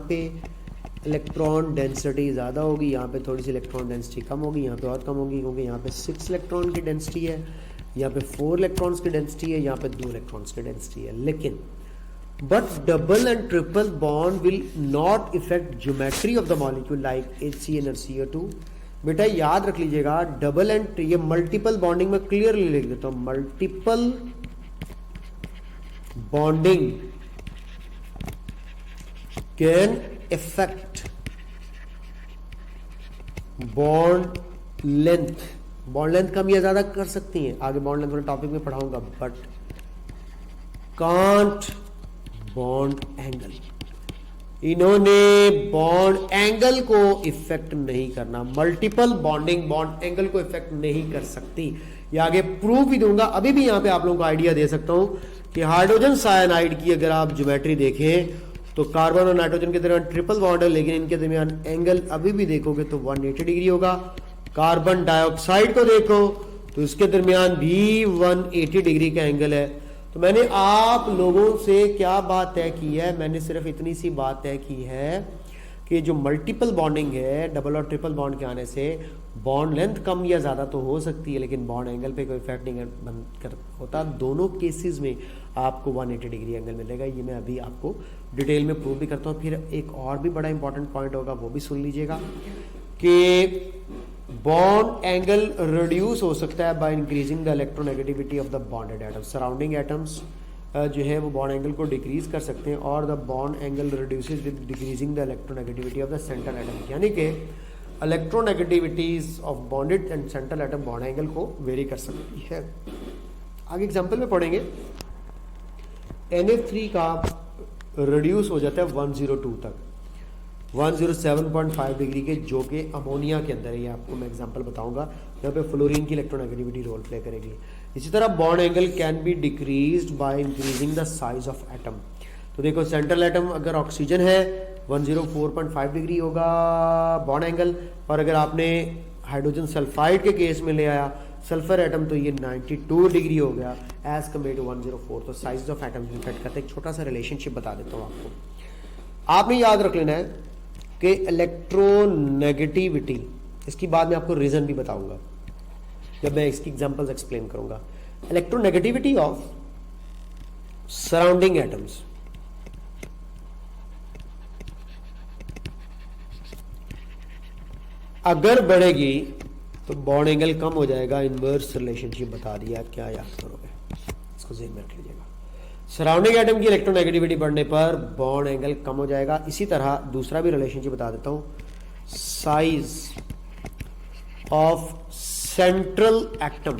पे electron density ज़्यादा होगी, यहाँ पे थोड़ी सी इलेक्ट्रॉन डेंसिटी कम होगी, यहाँ पे और कम होगी, क्योंकि यहाँ पे 6 इलेक्ट्रॉन की डेंसिटी है, यहाँ पे 4 इलेक्ट्रॉन्स की डेंसिटी है, यहाँ पे 2 इलेक्ट्रॉन्स की डेंसिटी है। लेकिन but double and triple bond will not effect geometry of the molecule like HCl और CO2। बेटा याद रख लीजिएगा, डबल एंड ये मल्टीपल बॉन्डिंग में क्लियरली लिख देता हूं, multiple bonding can effect bond length. Bond length कम या ज्यादा कर सकती हैं, आगे बॉन्ड लेंथ वाले टॉपिक में पढ़ाऊंगा, बट कांट बॉन्ड एंगल। इन्होंने बॉन्ड एंगल को इफेक्ट नहीं करना, मल्टीपल बॉन्डिंग बॉन्ड एंगल को इफेक्ट नहीं कर सकती। ये आगे प्रूफ भी दूंगा। अभी भी यहां पे आप लोगों को आइडिया दे सकता हूं कि हाइड्रोजन साइनाइड की अगर आप ज्योमेट्री देखें तो कार्बन और नाइट्रोजन के दरमियान ट्रिपल बॉन्ड है, लेकिन इनके दरमियान एंगल अभी भी देखोगे तो 180 डिग्री होगा। कार्बन डाइऑक्साइड को देखो तो इसके दरमियान भी 180 डिग्री का एंगल है। तो मैंने आप लोगों से क्या बात तय की है, मैंने सिर्फ इतनी सी बात तय की है कि जो मल्टीपल बॉन्डिंग है, डबल और ट्रिपल बॉन्ड के आने से बॉन्ड लेंथ कम या ज़्यादा तो हो सकती है, लेकिन बॉन्ड एंगल पे कोई इफेक्ट नहीं होता। दोनों केसेस में आपको 180 डिग्री एंगल मिलेगा। ये मैं अभी आपको डिटेल में प्रूव भी करता हूँ। फिर एक और भी बड़ा इंपॉर्टेंट पॉइंट होगा, वो भी सुन लीजिएगा कि बॉन्ड एंगल रिड्यूस हो सकता है by increasing the electronegativity of the bonded atoms. Surrounding atoms जो है वो बॉन्ड एंगल को डिक्रीज कर सकते हैं, और the bond angle reduces with decreasing the electronegativity of the central atom. यानी कि electronegativities of bonded and central atom bond angle को वेरी कर सकती है। आगे एग्जांपल में पढ़ेंगे, NF3 का रिड्यूस हो जाता है 102 तक, 107.5 डिग्री के, जो कि अमोनिया के अंदर है। ये आपको मैं एग्जांपल बताऊंगा, यहाँ पे फ्लोरीन की इलेक्ट्रोनेगेटिविटी रोल प्ले करेगी। इसी तरह bond angle can be decreased by increasing the size of atom. तो देखो सेंट्रल एटम अगर ऑक्सीजन है 104.5 डिग्री होगा बॉन्ड एंगल, और अगर आपने हाइड्रोजन सल्फाइड के केस में ले आया सल्फर एटम तो ये 92 डिग्री हो गया एज कम्पेयर टू 104। तो साइज ऑफ एटम इफेक्ट करते एक छोटा सा रिलेशनशिप बता देता हूँ आपको। आपने याद रख लेना है कि इलेक्ट्रोनेगेटिविटी, इसकी बाद में आपको रीजन भी बताऊंगा जब मैं इसकी एग्जांपल्स एक्सप्लेन करूंगा। इलेक्ट्रोनेगेटिविटी ऑफ सराउंडिंग एटम्स अगर बढ़ेगी तो बॉन्ड एंगल कम हो जाएगा। इनवर्स रिलेशनशिप बता दिया, क्या याद करोगे, इसको ज़हन में रख लीजिएगा। सराउंडिंग एटम की इलेक्ट्रोनेगेटिविटी बढ़ने पर बॉन्ड एंगल कम हो जाएगा। इसी तरह दूसरा भी रिलेशनशिप बता देता हूं, साइज ऑफ सेंट्रल एटम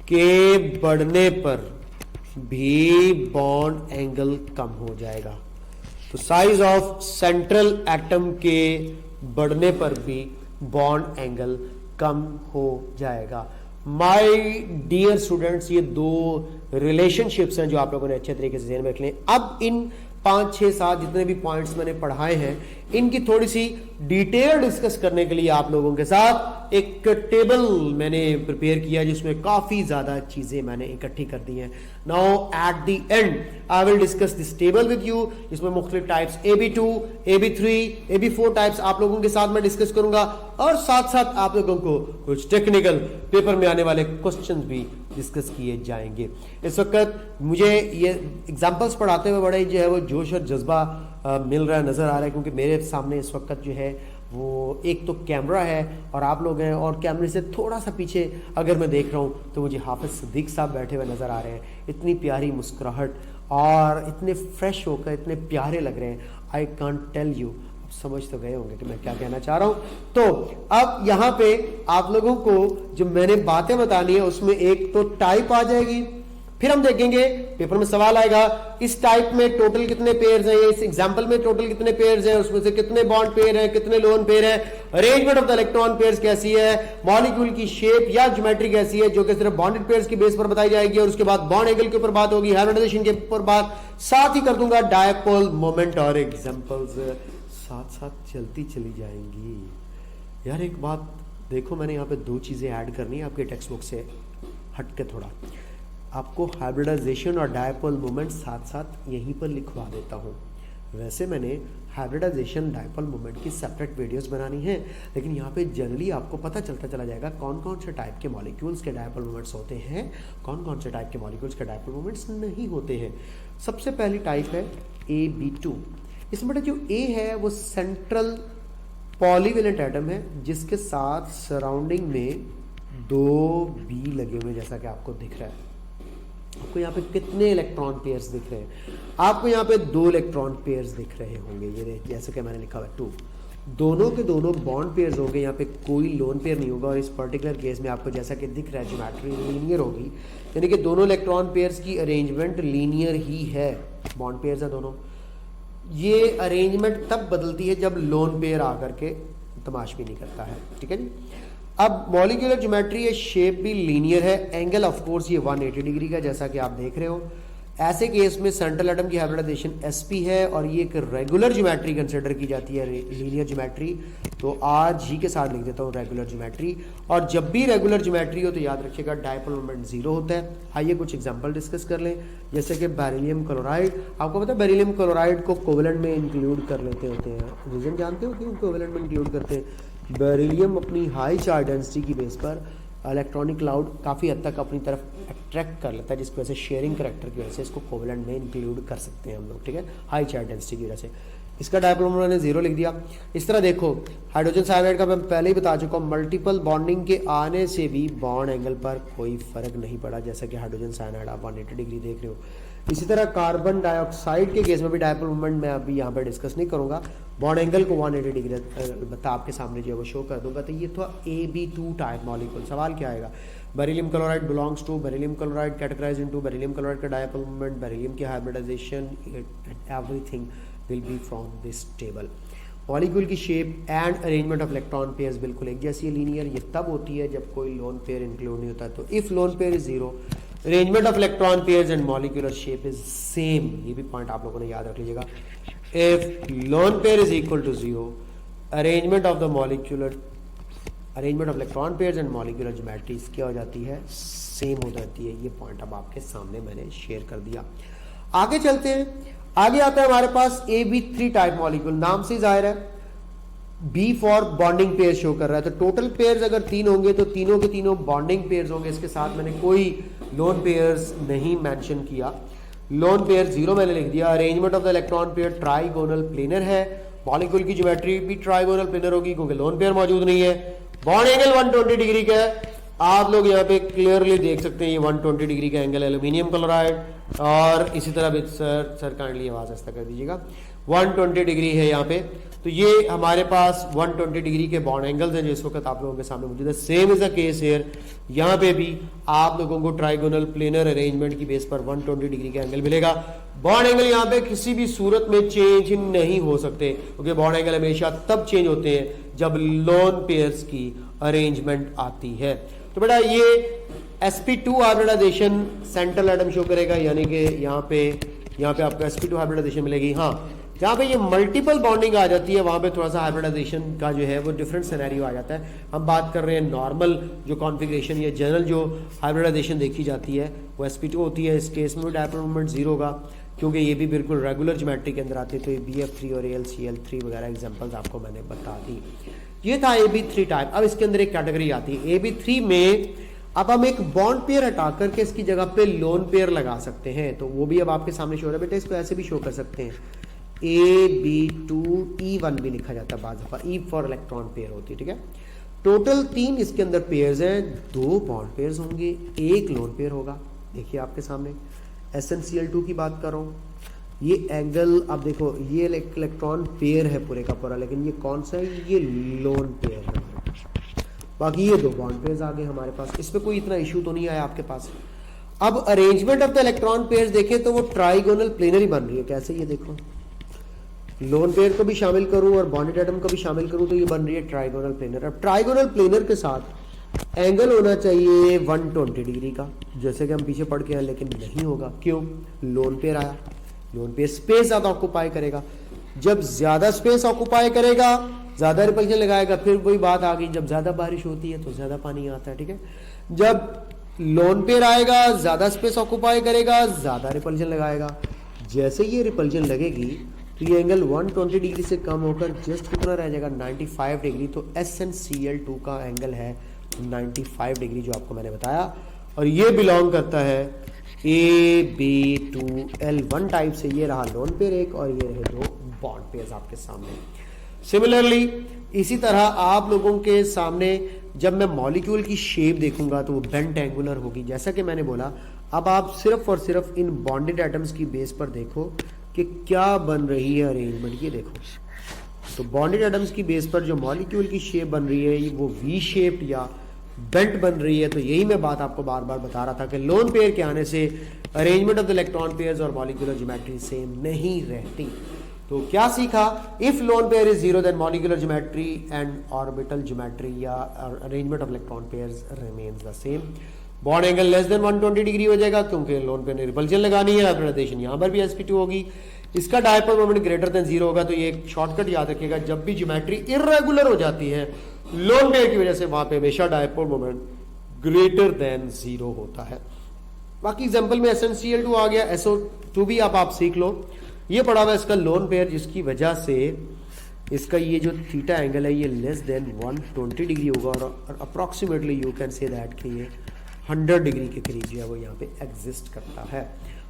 के बढ़ने पर भी बॉन्ड एंगल कम हो जाएगा। तो साइज ऑफ सेंट्रल एटम के बढ़ने पर भी बॉन्ड एंगल कम हो जाएगा। माय डियर स्टूडेंट्स, ये दो रिलेशनशिप्स हैं जो आप लोगों ने अच्छे तरीके से ध्यान में रख लें। अब इन 5, 6, 7 जितने भी पॉइंट्स मैंने पढ़ाए हैं इनकी थोड़ी सी डिटेल डिस्कस करने के लिए आप लोगों के साथ एक टेबल मैंने प्रिपेयर किया जिसमें काफी ज्यादा चीजें मैंने इकट्ठी कर दी हैं। Now at the and I will discuss this table with you, जिसमें मुख्तलिफ types AB2, AB3, AB4 types आप लोगों के साथ मैं डिस्कस करूंगा, और साथ साथ आप लोगों को कुछ टेक्निकल पेपर में आने वाले क्वेश्चंस भी डिस्कस किए जाएंगे। इस वक्त मुझे ये एग्जांपल्स पढ़ाते हुए बड़ा ही जो है वो जोश और जज्बा मिल रहा है, नजर आ रहा है, क्योंकि मेरे सामने इस वक्त जो है वो एक तो कैमरा है और आप लोग हैं, और कैमरे से थोड़ा सा पीछे अगर मैं देख रहा हूँ तो मुझे हाफिज सिद्दीक साहब बैठे हुए नजर आ रहे हैं। इतनी प्यारी मुस्कुराहट और इतने फ्रेश होकर इतने प्यारे लग रहे हैं। आई कांट टेल यू, समझ तो गए होंगे कि मैं क्या कहना चाह रहा हूं। तो अब यहां पे आप लोगों को जो मैंने बातें बतानी है उसमें एक तो टाइप आ जाएगी, फिर हम देखेंगे पेपर में सवाल आएगा इस टाइप में टोटल कितने पेयर्स हैं, इस एग्जांपल में टोटल कितने पेयर्स हैं, उसमें से कितने बॉन्ड पेयर हैं, कितने लोन पेयर हैं, arrangement of the electron pairs कैसी है, मॉलिक्यूल की शेप या ज्योमेट्री कैसी है, जो कि सिर्फ बॉन्डेड पेयर्स की बेस पर बताई जाएगी, और उसके बाद बॉन्ड एंगल के ऊपर बात होगी, हाइब्रिडाइजेशन के ऊपर बात, साथ ही कर दूंगा डायपोल मोमेंट और एग्जांपल्स साथ साथ चलती चली जाएंगी। यार एक बात देखो, मैंने यहाँ पे 2 चीजें ऐड करनी है आपके टेक्स्ट बुक से हट के, थोड़ा आपको हाइब्रिडाइजेशन और डायपोल मोमेंट साथ साथ यहीं पर लिखवा देता हूँ। वैसे मैंने हाइब्रिडाइजेशन डायपोल मोमेंट की सेपरेट वीडियोस बनानी है, लेकिन यहाँ पे जनरली आपको पता चलता चला जाएगा कौन कौन से टाइप के मॉलिक्यूल्स के डायपोल मोमेंट्स होते हैं, कौन कौन से टाइप के मॉलिक्यूल्स के डायपोल मोमेंट्स नहीं होते हैं। सबसे पहली टाइप है AB2। इसमें जो A है वो सेंट्रल पॉलीवेलेंट एटम है जिसके साथ सराउंडिंग में 2 B लगे हुए, जैसा कि आपको दिख रहा है। आपको यहाँ पे कितने इलेक्ट्रॉन पेयर्स दिख रहे हैं? आपको यहाँ पे 2 इलेक्ट्रॉन पेयर्स दिख रहे होंगे, ये जैसे कि मैंने लिखा हुआ है 2। दोनों के दोनों बॉन्ड पेयर्स होंगे, यहाँ पे कोई लोन पेयर नहीं होगा। और इस पर्टिकुलर केस में आपको जैसा कि दिख रहा है ज्योमेट्री लीनियर होगी, यानी कि दोनों इलेक्ट्रॉन पेयर्स की अरेंजमेंट लीनियर ही है, बॉन्ड पेयर्स है दोनों। ये अरेंजमेंट तब बदलती है जब लोन पेयर आकर के तमाशबी नहीं करता है, ठीक है जी। अब मॉलिक्यूलर ज्योमेट्री, ये शेप भी लीनियर है, एंगल ऑफ कोर्स ये 180 डिग्री का, जैसा कि आप देख रहे हो। ऐसे केस में सेंट्रल एटम की हाइब्रिडाइजेशन sp है और ये एक रेगुलर ज्योमेट्री कंसिडर की जाती है, लीनियर ज्योमेट्री। तो आज ही के साथ लिख देता हूँ रेगुलर ज्योमेट्री। और जब भी रेगुलर ज्योमेट्री हो तो याद रखिएगा डायपोल मोमेंट 0 होता है। आइए कुछ एग्जांपल डिस्कस कर लें, जैसे कि बेरिलियम क्लोराइड। आपको पता है बेरिलियम क्लोराइड को कोवेलेंट में इंक्लूड कर लेते होते हैं, रीजन जानते हो क्यों कोवेलेंट में इंक्लूड करते हैं? बेरिलियम अपनी हाई चार्ज डेंसिटी की बेस पर इलेक्ट्रॉनिक क्लाउड काफ़ी हद तक अपनी तरफ अट्रैक्ट कर लेता है, जिसकी वजह से शेयरिंग करेक्टर की वजह से इसको कोवेलेंट में इंक्लूड कर सकते हैं हम लोग, ठीक है, हाई चार्ज डेंसिटी की वजह से। इसका डायपोल मोमेंट मैंने 0 लिख दिया। इस तरह देखो हाइड्रोजन साइनाइड का मैं पहले ही बता चुका हूँ, मल्टीपल बॉन्डिंग के आने से भी बॉन्ड एंगल पर कोई फर्क नहीं पड़ा, जैसा कि हाइड्रोजन साइनाइड आप 180 डिग्री देख रहे हो। इसी तरह कार्बन डाइऑक्साइड के केस में भी डायपोल मोमेंट मैं अभी यहाँ पर डिस्कस नहीं करूँगा, बॉन्ड एंगल को 180 डिग्री बता आपके सामने जो है वो शो कर दूंगा। तो ये तो AB2 टाइप मॉलिक्यूल। सवाल क्या आएगा? Beryllium chloride belongs to, beryllium chloride categorise into, beryllium chloride का डायपोल मोमेंट, बेरिलियम की hybridisation, everything will be from this table. Molecule की shape and arrangement of electron pairs बिल्कुल एक जैसी है, लीनियर। ये तब होती है जब कोई लोन पेयर इंक्लूड नहीं होता। तो if lone pair is 0, arrangement of electron pairs and molecular shape is same. ये भी पॉइंट आप लोगों ने याद रख लीजिएगा। If lone pair is equal to 0, arrangement of the molecular, arrangement of electron pairs and molecular geometries क्या हो जाती है? सेम हो जाती है। ये पॉइंट अब आपके सामने मैंने शेयर कर दिया। आगे चलते हैं। आगे आता है हमारे पास AB3 टाइप मॉलिक्यूल। नाम से जाहिर है B for bonding pair show कर रहा है। तो टोटल पेयर्स अगर 3 होंगे तो तीनों के तीनों बॉन्डिंग पेयर्स होंगे। इसके साथ मैंने कोई लोन पेयर्स नहीं मेंशन किया। लोन पेयर 0 मैंने लिख दिया। Arrangement of the electron pair trigonal planar है। मॉलिक्यूल की ज्योमेट्री भी ट्राइगोनल प्लेनर होगी क्योंकि लोन पेयर मौजूद नहीं है। बॉन्ड एंगल 120 डिग्री का है। आप लोग यहाँ पे क्लियरली देख सकते हैं ये 120 डिग्री का एंगल एल्यूमिनियम क्लोराइड। और इसी तरह भी सर काइंडली आवाज आस्ता कर दीजिएगा, 120 डिग्री है यहाँ पे। तो ये हमारे पास 120 डिग्री के बॉन्ड एंगल्स हैं जो इस वक्त आप लोगों के सामने मौजूद है। Same is the case here, यहाँ पे भी आप लोगों को ट्राइगोनल प्लेनर अरेंजमेंट की बेस पर 120 डिग्री का एंगल मिलेगा। बॉन्ड एंगल यहाँ पे किसी भी सूरत में चेंज नहीं हो सकते क्योंकि बॉन्ड एंगल हमेशा तब चेंज होते हैं जब लोन पेयर्स की अरेंजमेंट आती है। तो बेटा ये sp2 hybridisation central atom show करेगा, यानी कि यहाँ पे आपको sp2 हाइब्रिडाइजेशन मिलेगी। हाँ, जहाँ पे ये मल्टीपल बॉन्डिंग आ जाती है वहाँ पे थोड़ा सा हाइब्रिडाइजेशन का जो है वो डिफरेंट सिनेरियो आ जाता है। हम बात कर रहे हैं नॉर्मल जो कॉन्फ़िगरेशन या जनरल जो हाइब्रिडाइजेशन देखी जाती है वो sp2 होती है। इस केस में डायपोल मोमेंट 0 होगा क्योंकि ये भी बिल्कुल रेगुलर ज्योमेट्री के अंदर आती है। तो ये BF3 और AlCl3 वगैरह एग्जाम्पल्स आपको मैंने बता दी। ये था AB3 टाइप। अब इसके अंदर एक कैटेगरी आती है AB3 में। अब हम एक बॉन्ड पेयर हटा करके इसकी जगह पे लोन पेयर लगा सकते हैं। तो वो भी अब आपके सामने शो हो रहा है। बेटा इसको ऐसे भी शो कर सकते हैं, AB2E1 भी लिखा जाता है बाज़ दफ़ा, E फॉर इलेक्ट्रॉन पेयर होती है, ठीक है। टोटल 3 इसके अंदर पेयर्स हैं, 2 बॉन्ड पेयर्स होंगे, 1 लोन पेयर होगा। देखिए आपके सामने SnCl2 की बात कर रहा हूँ। ये एंगल अब देखो, ये इलेक्ट्रॉन पेयर है पूरे का पूरा, लेकिन ये कौन सा है? ये लोन पेयर है। बाकी ये 2 बॉन्ड पेयर्स आ गए हमारे पास। इसमें कोई इतना इशू तो नहीं आया आपके पास। अब arrangement of the electron pairs देखें तो वो ट्राइगोनल प्लेनर ही बन रही है। कैसे? ये देखो, लोन पेयर को भी शामिल करूं और बॉन्डेड एटम को भी शामिल करूं तो ये बन रही है ट्राइगोनल प्लेनर। अब ट्राइगोनल प्लेनर के साथ एंगल होना चाहिए 120 डिग्री का, जैसे कि हम पीछे पढ़ के आए, लेकिन नहीं होगा। क्यों? लोन पेयर आया। लोन पेयर स्पेस ज्यादा ऑक्यूपाई करेगा। जब ज्यादा स्पेस ऑक्यूपाई करेगा, ज्यादा रिपल्शन लगाएगा। फिर वही बात आ गई, जब ज्यादा बारिश होती है तो ज्यादा पानी आता है, ठीक है। जब लोन पेयर आएगा, ज्यादा स्पेस ऑक्यूपाई करेगा, ज्यादा रिपल्शन लगाएगा। जैसे ये रिपल्शन लगेगी तो ये एंगल 120 डिग्री से कम होकर जस्ट कितना रह जाएगा 95 डिग्री। तो SnCl2 का एंगल है 95 डिग्री जो आपको मैंने बताया, और ये बिलोंग करता है AB2L1 टाइप से। ये रहा लोन पेयर एक और ये रहे दो बॉन्ड पेयर्स आपके सामने। सिमिलरली इसी तरह आप लोगों के सामने जब मैं मॉलिक्यूल की शेप देखूंगा तो वो बेंटेंगुलर होगी। जैसा कि मैंने बोला, अब आप सिर्फ और सिर्फ इन बॉन्डेड एटम्स की बेस पर देखो कि क्या बन रही है अरेंजमेंट। ये देखो, तो बॉन्डेड एटम्स की बेस पर जो मॉलिक्यूल की शेप बन रही है वो वी शेप्ड या बेंट बन रही है। तो यही मैं बात आपको बार बार बता रहा था कि लोन पेयर के आने से arrangement of the electron pairs और मॉलिक्यूलर ज्योमेट्री सेम नहीं रहती। तो क्या सीखा, if lone pair is zero then molecular geometry and orbital geometry या arrangement of electron pairs remains the same. Bond angle less than 120 degree हो जाएगा क्योंकि लोन पेयर ने रिपल्जन लगानी है। हाइब्रिडाइजेशन यहां पर भी sp2 होगी। इसका dipole moment greater than zero होगा। तो ये एक शॉर्टकट याद रखिएगा, जब भी ज्योमेट्री इरेगुलर हो जाती है लोन पेयर की वजह से वहां पे हमेशा dipole moment greater than zero होता है। बाकी एग्जांपल में SnCl2 आ गया, SO2 भी आप सीख लो। ये पड़ा हुआ इसका लोन पेयर, जिसकी वजह से इसका ये जो थीटा एंगल है ये लेस देन 120 डिग्री होगा और approximately you can say that कि ये 100 डिग्री के करीब जो है वो यहाँ पे एग्जिस्ट करता है।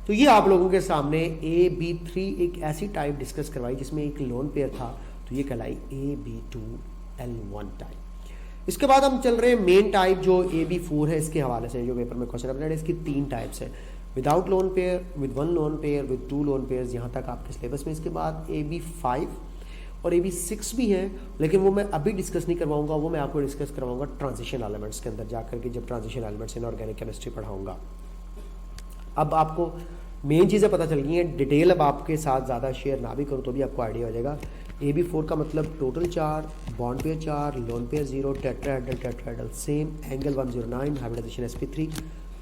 तो ये आप लोगों के सामने AB3 एक ऐसी टाइप डिस्कस करवाई जिसमें एक लोन पेयर था, तो ये कहलाई AB2L1 टाइप। इसके बाद हम चल रहे हैं मेन टाइप जो AB4 है। इसके हवाले से जो पेपर में क्वेश्चन अपडेट है, इसकी 3 टाइप्स है, without lone pair, with 1 lone pair, with 2 lone pairs, यहाँ तक आपके सिलेबस में। इसके बाद AB5 और AB6 भी है, लेकिन वो मैं अभी डिस्कस नहीं करवाऊंगा, वो मैं आपको डिस्कस करवाऊंगा ट्रांजिशन एलिमेंट्स के अंदर जाकर के, जब transition elements in organic chemistry पढ़ाऊंगा। अब आपको मेन चीज़ें पता चल गई हैं, डिटेल अब आपके साथ ज़्यादा शेयर ना भी करूँ तो भी आपको आइडिया हो जाएगा। AB4 का मतलब total 4, bond pair 4, lone pair 0, tetrahedral same, angle 109, hybridisation sp3,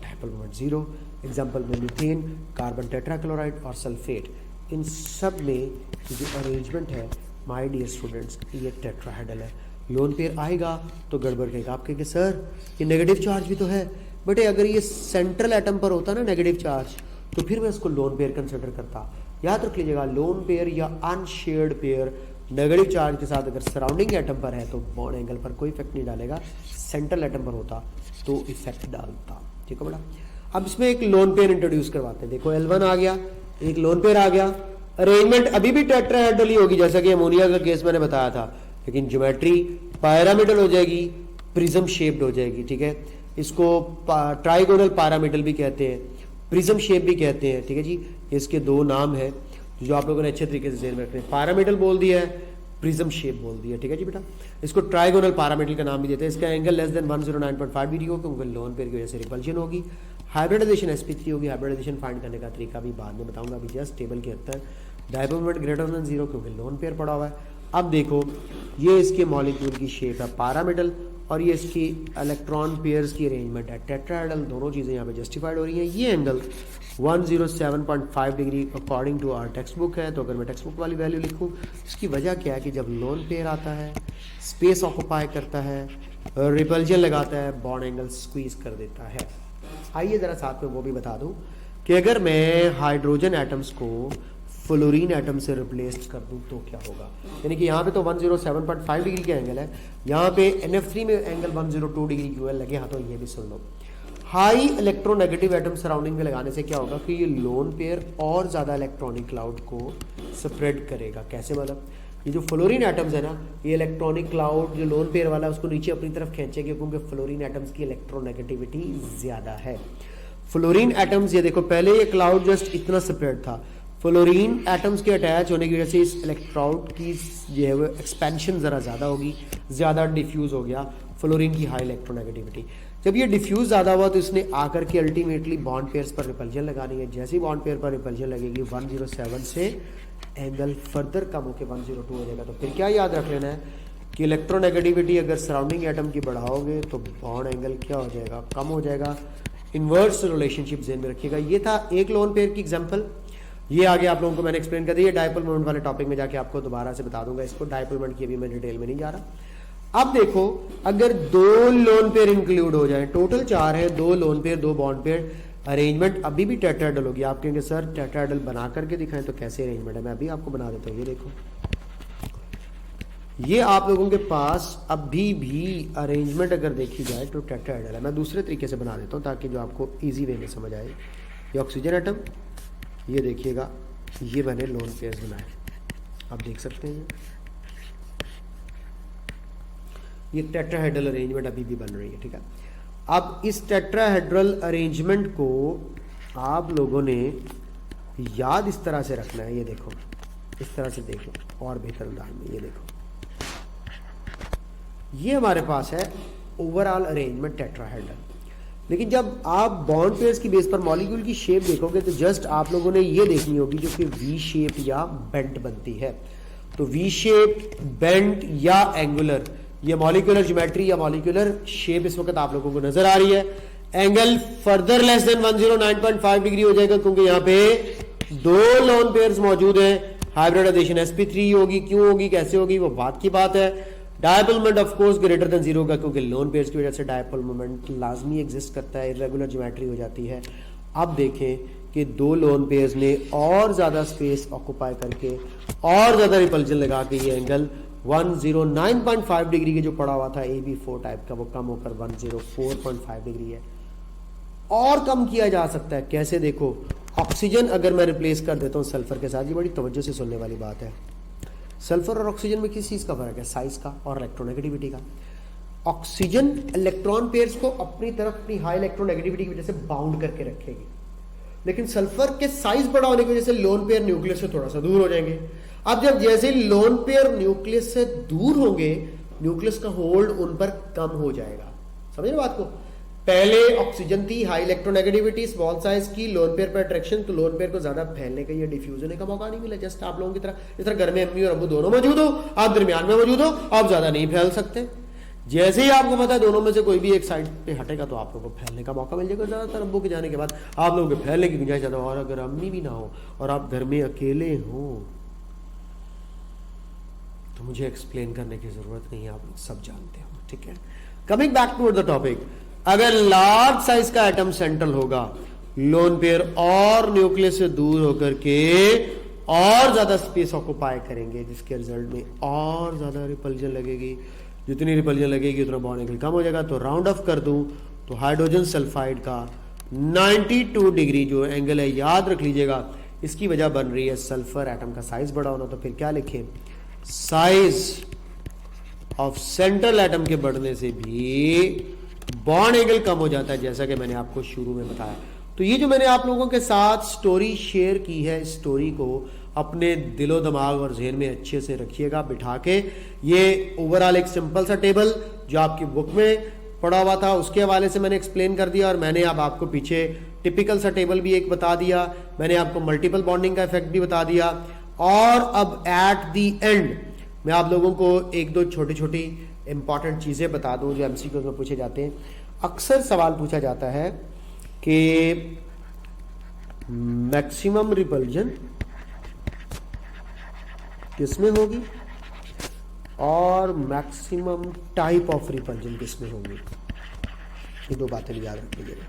dipole moment 0। Example में मीथेन, कार्बन टेट्राक्लोराइड और सल्फेट, इन सब में जो अरेंजमेंट है माय डियर स्टूडेंट्स ये टेट्राहेड्रल है। लोन पेयर आएगा तो गड़बड़ कहेगा, आप कहेंगे सर ये नेगेटिव चार्ज भी तो है। बेटे अगर ये सेंट्रल एटम पर होता ना नेगेटिव चार्ज, तो फिर मैं इसको लोन पेयर कंसिडर करता। याद रख लीजिएगा, लोन पेयर या अनशेयर्ड पेयर नेगेटिव चार्ज के साथ अगर सराउंडिंग एटम पर है तो बॉन्ड एंगल पर कोई इफेक्ट नहीं डालेगा, सेंट्रल एटम पर होता तो इफेक्ट डालता। ठीक है बेटा, अब इसमें एक लोन पेयर इंट्रोड्यूस करवाते हैं। देखो L1 आ गया, एक लोन पेयर आ गया। अरेंजमेंट अभी भी टेट्राहेड्रल ही होगी जैसा कि अमोनिया का केस मैंने बताया था, लेकिन ज्योमेट्री पैरामीडल हो जाएगी, प्रिज्म शेप्ड हो जाएगी। ठीक है, इसको ट्राइगोनल पैरामीडल भी कहते हैं, प्रिज्म शेप भी कहते हैं। ठीक है जी, इसके 2 नाम है जो आप लोगों ने अच्छे तरीके से ध्यान में रखने हैं। पैरामीडल बोल दिया है, प्रिज्म शेप बोल दिया। ठीक है जी बेटा, इसको ट्राइगोनल पैरामीडल का नाम भी देते हैं। इसका एंगल लेस देन 109.5 डिग्री होगा क्योंकि लोन पेयर की वजह से रिपल्जन होगी। हाइब्रिडाइजेशन sp3 होगी। हाइब्रिडाइजेशन फाइंड करने का तरीका भी बाद में बताऊंगा, अभी जस्ट टेबल के अंदर डायपोल मोमेंट ग्रेटर देन 0 क्योंकि लोन पेयर पड़ा हुआ है। अब देखो, ये इसके मॉलिक्यूल की शेप है पैरामीडल और ये इसकी इलेक्ट्रॉन पेयर्स की अरेंजमेंट है टेट्राहेड्रल। दोनों चीज़ें यहाँ पे जस्टिफाइड हो रही हैं। ये angle 107.5 degree according to our text book है। तो अगर मैं टेक्स्ट बुक वाली वैल्यू लिखूँ, इसकी वजह क्या है कि जब लोन पेयर आता है, स्पेस ऑक्यूपाई करता है, रिपल्जन लगाता है, बॉन्ड एंगल स्क्वीज कर देता है। आइए ज़रा साथ में वो भी बता दूं कि अगर मैं हाइड्रोजन एटम्स को फ्लोरीन एटम से रिप्लेस कर दूं तो क्या होगा। यानी कि यहाँ पे तो 107.5 डिग्री का एंगल है, यहाँ पे NF3 में एंगल 102 डिग्री क्यों लगे। हाँ, तो ये भी सुन लो, हाई इलेक्ट्रोनेगेटिव एटम सराउंडिंग में लगाने से क्या होगा कि ये लोन पेयर और ज़्यादा इलेक्ट्रॉनिक क्लाउड को स्प्रेड करेगा। कैसे मतलब, ये जो फ्लोरीन एटम्स है ना, ये इलेक्ट्रॉनिक क्लाउड जो लोन पेयर वाला है उसको नीचे अपनी तरफ खींचेंगे क्योंकि फ्लोरीन एटम्स की इलेक्ट्रोनेगेटिविटी ज़्यादा है। फ्लोरीन एटम्स, ये देखो पहले ये क्लाउड जस्ट इतना स्प्रेड था, फ्लोरीन एटम्स के अटैच होने की वजह से इस इलेक्ट्राउड की जो है वो एक्सपेंशन ज़रा ज़्यादा होगी, ज़्यादा डिफ्यूज़ हो गया फ्लोरीन की हाई इलेक्ट्रोनेगेटिविटी। जब ये डिफ्यूज़ ज़्यादा हुआ तो इसने आकर के अल्टीमेटली बॉन्ड पेयर्स पर रिपल्जन लगानी है। जैसे ही बॉन्ड पेयर पर रिपल्जन लगेगी 107 से एंगल फर्दर कम होकर 102 हो जाएगा। तो फिर क्या याद रख लेना है कि इलेक्ट्रोनेगेटिविटी अगर सराउंडिंग एटम की बढ़ाओगे तो बॉन्ड एंगल क्या हो जाएगा, कम हो जाएगा। इन्वर्स रिलेशनशिप ध्यान में रखिएगा। ये था एक लोन पेयर की एग्जांपल। ये आगे आप लोगों को मैंने एक्सप्लेन कर दिया। डायपोल मोमेंट वाले टॉपिक में जाके आपको दोबारा से बता दूंगा इसको। डायपोल मोमेंट की अभी मैं डिटेल में नहीं जा रहा। अब देखो, अगर 2 लोन पेयर इंक्लूड हो जाए, टोटल 4 है, 2 lone pair 2 bond pair, arrangement अभी भी टेट्राहेड्रल होगी। आप कहेंगे सर टेट्राहेड्रल बना करके दिखाएं तो कैसे अरेंजमेंट है, मैं अभी आपको बना देता हूँ। ये देखो, ये आप लोगों के पास अभी भी अरेंजमेंट अगर देखी जाए तो टेट्राहेड्रल है। मैं दूसरे तरीके से बना देता हूँ ताकि जो आपको इजी वे में समझ आए। ये ऑक्सीजन एटम, ये देखिएगा, ये मैंने लोन पेयर्स बनाए, आप देख सकते हैं। ये टेट्राहेड्रल अरेंजमेंट अभी भी बन रही है, ठीक है। अब इस टेट्राहेड्रल अरेंजमेंट को आप लोगों ने याद इस तरह से रखना है। ये देखो, इस तरह से देख लो और बेहतर अंदाज में। ये देखो, ये हमारे पास है ओवरऑल अरेंजमेंट टेट्राहेड्रल। लेकिन जब आप बॉन्ड पेयर्स की बेस पर मॉलिक्यूल की शेप देखोगे तो जस्ट आप लोगों ने ये देखनी होगी जो कि वी शेप या बेंट बनती है। तो वी शेप, बेंट या एंगुलर, ये मॉलिक्यूलर ज्योमेट्री या मॉलिक्यूलर शेप इस वक्त आप लोगों को नजर आ रही है। Angle further less than 109.5 degree हो जाएगा क्योंकि यहाँ पे दो लोन पेयर्स मौजूद हैं। हाइब्रिडाइजेशन sp3 होगी, क्यों होगी, कैसे होगी, वो बात की बात है। Dipole moment of course greater than 0 होगा क्योंकि लोन पेयर्स की वजह से डायपोल मोमेंट लाजमी एग्जिस्ट करता है, इरेगुलर ज्योमेट्री हो जाती है। अब देखें कि दो लोन पेयर्स ने और ज्यादा स्पेस ऑक्यूपाई करके और ज्यादा रिपल्जन लगा के ये एंगल 109.5 डिग्री के जो पड़ा हुआ था AB4 टाइप का, वो कम होकर 104.5 डिग्री है। और कम किया जा सकता है, कैसे देखो, ऑक्सीजन अगर मैं रिप्लेस कर देता हूं सल्फर के साथ, ये बड़ी तवज्जो से सुनने वाली बात है। सल्फर और ऑक्सीजन में किस चीज का फर्क है? साइज का और इलेक्ट्रोनेगेटिविटी का। ऑक्सीजन इलेक्ट्रॉन पेयर्स को अपनी तरफ अपनी हाई इलेक्ट्रोनेगेटिविटी की वजह से बाउंड करके रखेगी, लेकिन सल्फर के साइज बड़ा होने की वजह से लोन पेयर न्यूक्लियस से थोड़ा सा दूर हो जाएंगे। अब जब जैसे लोन पेयर न्यूक्लियस से दूर होंगे, न्यूक्लियस का होल्ड उन पर कम हो जाएगा। समझे बात को? पहले ऑक्सीजन थी, हाई इलेक्ट्रोनेगेटिविटी, स्मॉल साइज की, लोन पेयर पर अट्रैक्शन, तो लोन पेयर को ज्यादा फैलने का या डिफ्यूज होने का मौका नहीं मिला। जस्ट आप लोगों की तरह, इस तरह घर में अम्मी और अब्बू दोनों मौजूद हो, आप दरमियान में मौजूद हो, आप ज्यादा नहीं फैल सकते। जैसे ही आपको पता है दोनों में से कोई भी एक साइड पे हटेगा तो आप लोगों को फैलने का मौका मिल जाएगा। ज्यादातर अब्बू के जाने के बाद आप लोगों के फैलने की गुंजाइश ज्यादा। और अगर अम्मी भी ना हो और आप घर में अकेले हो तो मुझे एक्सप्लेन करने की जरूरत नहीं है, आप लोग सब जानते हो, ठीक है। Coming back to the topic, अगर लार्ज साइज का एटम सेंट्रल होगा, लोन पेयर और न्यूक्लियस से दूर होकर के और ज्यादा स्पेस ऑक्यूपाई करेंगे, जिसके रिजल्ट में और ज्यादा रिपल्जन लगेगी। जितनी रिपल्जन लगेगी उतना बॉन्ड एंगल कम हो जाएगा। तो राउंड ऑफ कर दूं तो हाइड्रोजन सल्फाइड का 92 डिग्री जो एंगल है, याद रख लीजिएगा, इसकी वजह बन रही है सल्फर एटम का साइज बड़ा होना। तो फिर क्या लिखें? साइज ऑफ सेंट्रल एटम के बढ़ने से भी बॉन्ड एंगल कम हो जाता है, जैसा कि मैंने आपको शुरू में बताया। तो ये जो मैंने आप लोगों के साथ स्टोरी शेयर की है, इस स्टोरी को अपने दिलो दिमाग और जहन में अच्छे से रखिएगा बिठा के। ये ओवरऑल एक सिंपल सा टेबल जो आपकी बुक में पड़ा हुआ था उसके हवाले से मैंने एक्सप्लेन कर दिया, और मैंने अब आपको पीछे टिपिकल सा टेबल भी एक बता दिया, मैंने आपको मल्टीपल बॉन्डिंग का इफेक्ट भी बता दिया। और अब एट दी एंड मैं आप लोगों को एक दो छोटी छोटी इंपॉर्टेंट चीजें बता दूं जो एमसीक्यू में पूछे जाते हैं। अक्सर सवाल पूछा जाता है कि मैक्सिमम रिपल्जन किसमें होगी और मैक्सिमम टाइप ऑफ रिपल्जन किसमें होगी। ये दो बातें याद रख लीजिएगा।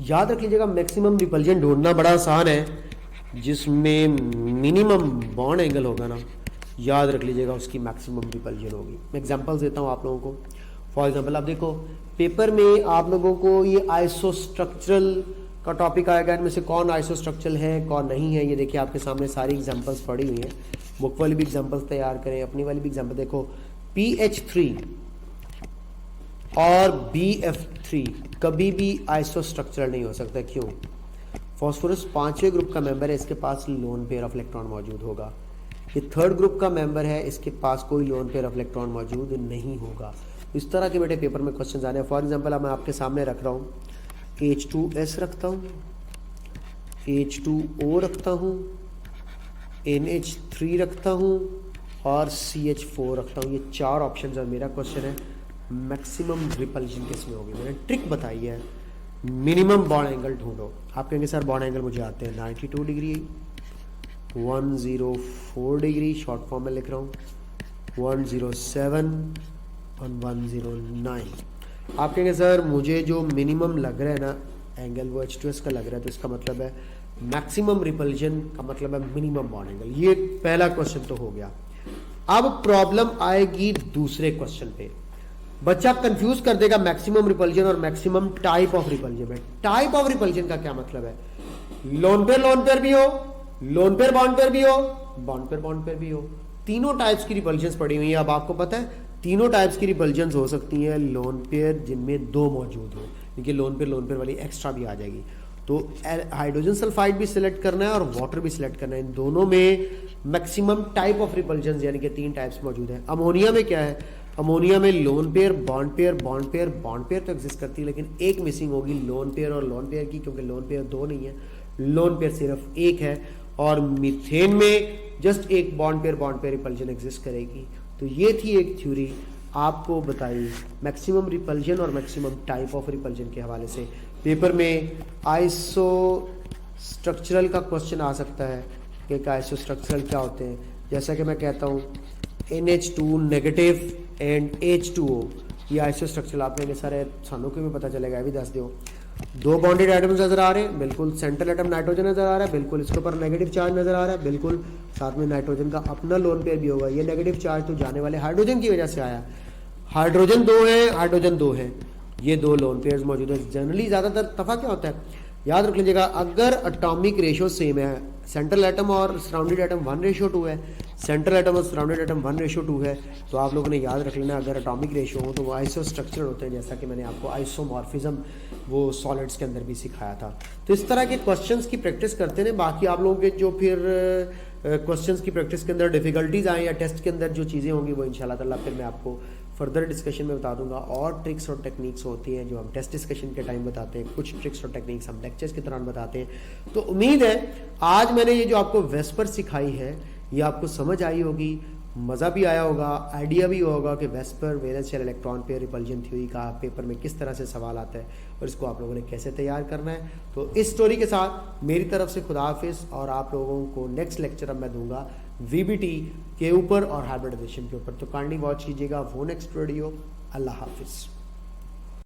याद रख लीजिएगा, मैक्सिमम रिपल्जन ढूंढना बड़ा आसान है, जिसमें मिनिमम बॉन्ड एंगल होगा ना, याद रख लीजिएगा उसकी मैक्सिमम रिपल्जन होगी। मैं एग्जांपल्स देता हूं आप लोगों को। फॉर एग्जांपल आप देखो, पेपर में आप लोगों को ये आइसोस्ट्रक्चरल का टॉपिक आएगा, इनमें से कौन आइसोस्ट्रक्चरल है कौन नहीं है। ये देखिए आपके सामने सारी एग्जांपल्स पड़ी हुई हैं, बुक वाली भी एग्जांपल्स तैयार करें, अपनी वाली भी एग्जांपल देखो। PH3 और BF3 कभी भी आइसोस्ट्रक्चरल नहीं हो सकता। क्यों? फॉस्फोरस 5वें ग्रुप का मेंबर है, इसके पास लोन पेयर ऑफ इलेक्ट्रॉन मौजूद होगा। ये 3rd ग्रुप का मेंबर है, इसके पास कोई लोन पेयर ऑफ इलेक्ट्रॉन मौजूद नहीं होगा। इस तरह के बेटे पेपर में क्वेश्चन आने हैं। फॉर एग्जांपल अब मैं आपके सामने रख रहा हूँ, H2S रखता हूँ, H2O रखता हूँ, NH3 रखता हूँ और CH4 रखता हूँ। ये 4 ऑप्शन और मेरा क्वेश्चन है मैक्सिमम रिपल्जन किसमें होगी। मैंने ट्रिक बताई है, मिनिमम बॉन्ड एंगल ढूंढो। आप कहेंगे सर बॉन्ड एंगल मुझे आते हैं 92 डिग्री, 104 डिग्री, शॉर्ट फॉर्म में लिख रहा हूँ, 107 और 109। आप कहेंगे सर मुझे जो मिनिमम लग रहा है ना एंगल वो H2S का लग रहा है, तो इसका मतलब है मैक्सिमम रिपल्जन का मतलब है मिनिमम बॉन्ड एंगल। ये पहला क्वेश्चन तो हो गया। अब प्रॉब्लम आएगी दूसरे क्वेश्चन पे। बच्चा कंफ्यूज कर देगा मैक्सिमम रिपल्जन और मैक्सिमम टाइप ऑफ रिपल्जन में। टाइप ऑफ रिपल्जन का क्या मतलब है? लोन पेयर भी हो, लोन पेयर बॉन्ड पेयर भी हो, बॉन्ड पेयर भी हो। तीनों टाइप्स की रिपल्जन पड़ी हुई है। अब आपको पता है तीनों टाइप्स की रिपल्जन हो सकती है लोन पेयर जिनमें दो मौजूद हो, क्योंकि लोन पेयर वाली एक्स्ट्रा भी आ जाएगी। तो हाइड्रोजन सल्फाइड भी सिलेक्ट करना है और वाटर भी सिलेक्ट करना है। इन दोनों में मैक्सिमम टाइप ऑफ रिपल्जन यानी कि 3 टाइप्स मौजूद है। अमोनिया में क्या है? अमोनिया में लोन पेयर, बॉन्ड पेयर तो एग्जिस्ट करती है, लेकिन एक मिसिंग होगी लोन पेयर और लोन पेयर की, क्योंकि लोन पेयर 2 नहीं है, लोन पेयर सिर्फ 1 है। और मीथेन में जस्ट एक बॉन्ड पेयर रिपल्जन एग्जिस्ट करेगी। तो ये थी एक थ्योरी आपको बताई मैक्सिमम रिपल्जन और मैक्सिमम टाइप ऑफ रिपल्जन के हवाले से। पेपर में आइसो स्ट्रक्चरल का क्वेश्चन आ सकता है कि आइसो स्ट्रक्चरल क्या होते हैं। जैसा कि मैं कहता हूँ NH2 नेगेटिव एंड H2O, ये आइसो स्ट्रक्चरल आप कहेंगे सारे सानों को भी पता चलेगा, भी दस दो। 2 बॉन्डेड एटम्स नजर आ रहे हैं, बिल्कुल। सेंट्रल एटम नाइट्रोजन नजर आ रहा है, बिल्कुल। इसके ऊपर नेगेटिव चार्ज नजर आ रहा है, बिल्कुल। साथ में नाइट्रोजन का अपना लोन पेयर भी होगा। ये नेगेटिव चार्ज तो जाने वाले हाइड्रोजन की वजह से आया। हाइड्रोजन 2 है, ये 2 लोन पेयर्स मौजूद है। जनरली ज्यादातर तफा क्या होता है, याद रख लीजिएगा, अगर एटॉमिक रेशियो सेम है, सेंट्रल एटम और सराउंडेड एटम 1:2 है, सेंट्रल एटम और सराउंडेड एटम 1:2 है, तो आप लोगों ने याद रख लेना अगर एटॉमिक रेशियो हो तो वो आइसो स्ट्रक्चर होते हैं, जैसा कि मैंने आपको आइसोमॉर्फिज्म वो सॉलिड्स के अंदर भी सिखाया था। तो इस तरह के क्वेश्चंस की प्रैक्टिस करते हैं। बाकी आप लोगों के जो फिर क्वेश्चंस की प्रैक्टिस के अंदर डिफिकल्टीज आए या टेस्ट के अंदर जो चीज़ें होंगी वो इंशाल्लाह ताला फिर मैं आपको फर्दर डिस्कशन में बता दूंगा। और ट्रिक्स और टेक्निक्स होती हैं जो हम टेस्ट डिस्कशन के टाइम बताते हैं, कुछ ट्रिक्स और टेक्निक्स हम लेक्चर्स के दौरान बताते हैं। तो उम्मीद है आज मैंने ये जो आपको वेस्पर सिखाई है ये आपको समझ आई होगी, मज़ा भी आया होगा, आइडिया भी होगा कि VSEPR valence shell electron pair repulsion theory का पेपर में किस तरह से सवाल आता है और इसको आप लोगों ने कैसे तैयार करना है। तो इस स्टोरी के साथ मेरी तरफ से खुदा हाफिज़, और आप लोगों को नेक्स्ट लेक्चर अब मैं दूंगा VBT के ऊपर और हाइब्रिडाइजेशन के ऊपर। तो काइंडली वॉच कीजिएगा वो नेक्स्ट वीडियो। अल्लाह हाफिज़।